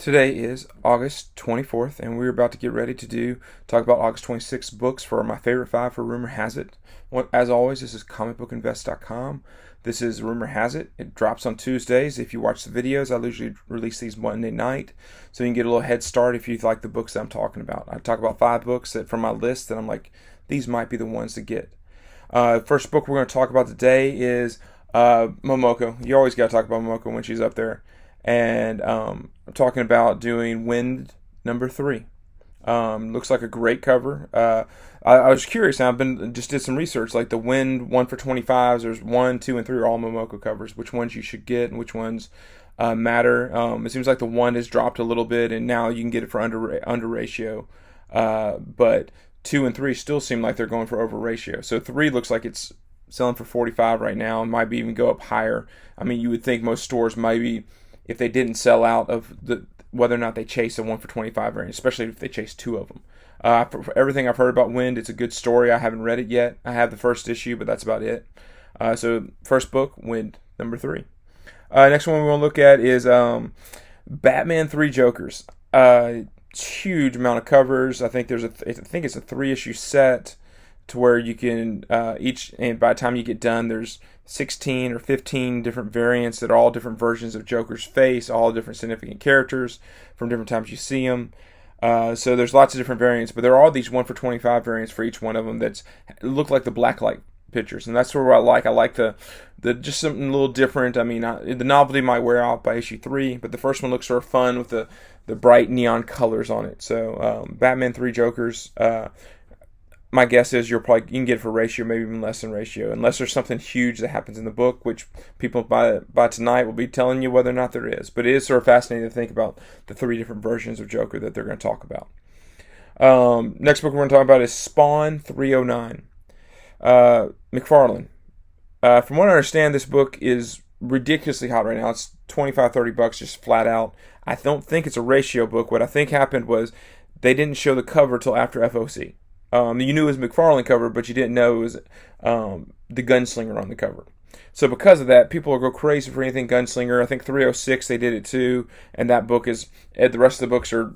Today is August 24th, and we're about to get ready to talk about August 26th books for my favorite five for Rumor Has It. As always, this is comicbookinvest.com. This is Rumor Has It. It drops on Tuesdays. If you watch the videos, I usually release these Monday night, so you can get a little head start if you like the books that I'm talking about. I talk about five books that from my list that I'm like, these might be the ones to get. First book we're going to talk about today is Momoko. You always got to talk about Momoko when she's up there. And I'm talking about doing Wind number 3. Looks like a great cover. I was curious. I've just did some research. Like the Wind 1 for 25s. There's 1, 2, and 3 are all Momoko covers. Which ones you should get and which ones matter. It seems like the 1 has dropped a little bit, and now you can get it for under ratio. But 2 and 3 still seem like they're going for over ratio. So 3 looks like it's selling for 45 right now. It might even go up higher. I mean, you would think most stores might be, if they didn't sell out of whether or not they chase a 1 for 25 variant, especially if they chase 2 of them. For everything I've heard about Wind, it's a good story. I haven't read it yet. I have the first issue, but that's about it. So first book, Wind number 3. Next one we want to look at is Batman 3 Jokers. Huge amount of covers. I think it's a 3-issue set to where you can and by the time you get done, there's 16 or 15 different variants that are all different versions of Joker's face, all different significant characters from different times you see them. So there's lots of different variants, but there are all these 1 for 25 variants for each one of them that look like the blacklight pictures, and that's what I like. I like the just something a little different. I mean, the novelty might wear out by issue 3, but the first one looks sort of fun with the bright neon colors on it. So Batman 3 Jokers. My guess is you can get it for ratio, maybe even less than ratio, unless there's something huge that happens in the book, which people by tonight will be telling you whether or not there is. But it is sort of fascinating to think about the 3 different versions of Joker that they're going to talk about. Next book we're going to talk about is Spawn 309. McFarland. From what I understand, this book is ridiculously hot right now. It's $25-$30 just flat out. I don't think it's a ratio book. What I think happened was they didn't show the cover till after FOC. You knew it was McFarland cover, but you didn't know it was the Gunslinger on the cover. So because of that, people will go crazy for anything Gunslinger. I think 306 they did it too, and that book is. The rest of the books are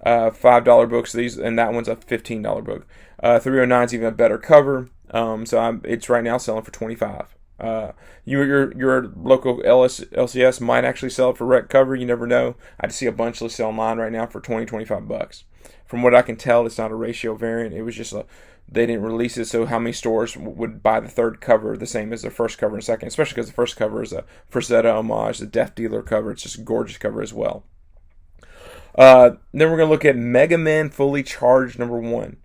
$5 books. And that one's a $15 book. 309 is even a better cover. It's right now selling for $25. Your local LCS might actually sell it for rec cover. You never know. I just see a bunch listed online right now for $20-$25. From what I can tell, it's not a ratio variant. It was just they didn't release it, so how many stores would buy the third cover the same as the first cover and second, especially because the first cover is a Frazetta homage, the Death Dealer cover. It's just a gorgeous cover as well. Then we're going to look at Mega Man Fully Charged number 1.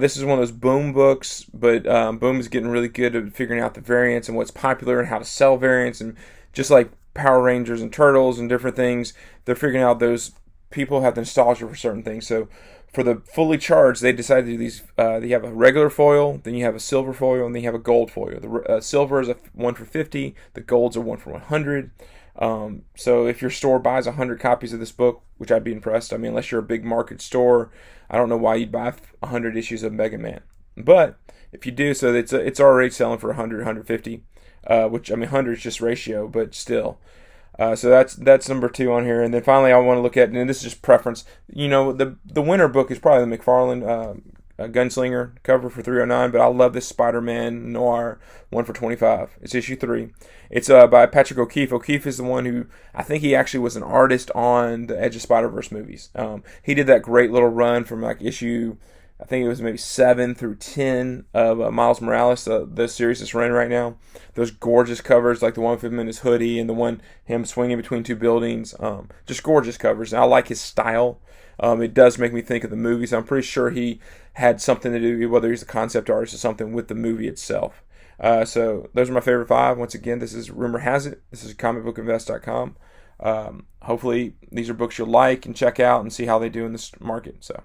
This is one of those Boom books, but Boom is getting really good at figuring out the variants and what's popular and how to sell variants. And just like Power Rangers and Turtles and different things, they're figuring out those people have the nostalgia for certain things. So for the Fully Charged, they decided to do these. You have a regular foil, then you have a silver foil, and then you have a gold foil. The silver is a 1 for 50. The golds are 1 for 100. So if your store buys 100 copies of this book, which I'd be impressed. I mean, unless you're a big market store, I don't know why you'd buy 100 issues of Mega Man. But if you do, so it's already selling for 100, 150. Which, I mean, 100 is just ratio, but still. So that's number 2 on here. And then finally I want to look at, and this is just preference, the winner book is probably the McFarland Gunslinger cover for 309, but I love this Spider-Man Noir 1 for 25. It's issue 3. It's by Patrick O'Keefe. O'Keefe is the one who, I think he actually was an artist on the Edge of Spider-Verse movies. He did that great little run from like issue, I think it was maybe 7 through 10 of Miles Morales, the series that's running right now. Those gorgeous covers, like the one with him in his hoodie and the one him swinging between 2 buildings. Just gorgeous covers. And I like his style. It does make me think of the movies. I'm pretty sure he had something to do, whether he's a concept artist or something, with the movie itself. So those are my favorite 5. Once again, this is Rumor Has It. This is comicbookinvest.com. Hopefully these are books you'll like and check out and see how they do in this market. So.